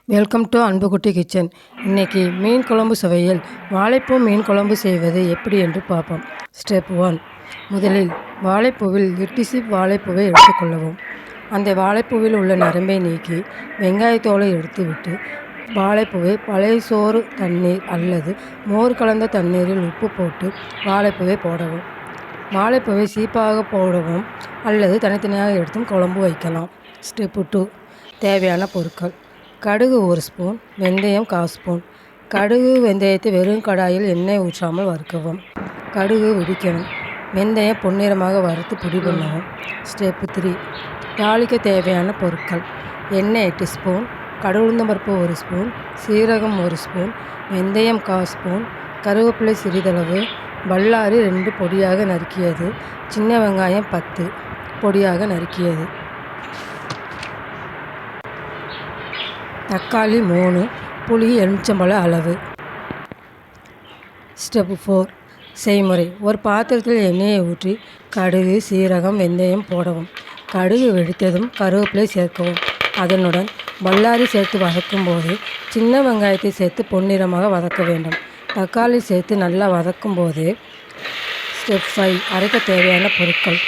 Welcome to அன்புக்குட்டி kitchen. இன்றைக்கி மீன் குழம்பு சுவையில் வாழைப்பூ மீன் குழம்பு செய்வது எப்படி என்று பார்ப்போம். ஸ்டெப் 1. முதலில் வாழைப்பூவில் 8 சிப் வாழைப்பூவை எடுத்துக்கொள்ளவும். அந்த வாழைப்பூவில் உள்ள நரம்பை நீக்கி வெங்காயத்தோலை எடுத்துவிட்டு வாழைப்பூவை பழைய சோறு தண்ணீர் அல்லது மோர் கலந்த தண்ணீரில் உப்பு போட்டு வாழைப்பூவை போடவும். வாழைப்பூவை சீப்பாக போடவும் அல்லது தனித்தனியாக எடுத்தும் குழம்பு வைக்கலாம். ஸ்டெப் 2. தேவையான பொருட்கள்: கடுகு 1 ஸ்பூன், வெந்தயம் 1/4 ஸ்பூன். கடுகு வெந்தயத்தை வெறும் கடாயில் எண்ணெய் ஊற்றாமல் வறுக்கவும். கடுகு வெடிக்கணும். வெந்தயம் பொன்னிறமாக வறுத்து பொடி பண்ணவும். ஸ்டெப் 3. தாளிக்க தேவையான பொருட்கள்: எண்ணெய் 8 ஸ்பூன், கடவுளுந்தம்பருப்பு 1 ஸ்பூன், சீரகம் 1 ஸ்பூன், வெந்தயம் 1/4 ஸ்பூன், கருவேப்பிலை சிறிதளவு, பல்லாரி 2 பொடியாக நறுக்கியது, சின்ன வெங்காயம் 10 பொடியாக நறுக்கியது, தக்காளி 3, புளி எலுமிச்சம்பழ அளவு. ஸ்டெப் 4. செய்முறை: ஒரு பாத்திரத்தில் எண்ணெயை ஊற்றி கடுகு, சீரகம், வெந்தயம் போடவும். கடுகு வெடித்ததும் கருவேப்பிலை சேர்க்கவும். அதனுடன் பல்லாரி சேர்த்து வதக்கும் போது சின்ன வெங்காயத்தை சேர்த்து பொன்னிறமாக வதக்க வேண்டும். தக்காளி சேர்த்து நல்லா வதக்கும் போது. ஸ்டெப் 5. அரைக்க தேவையான பொருட்கள்: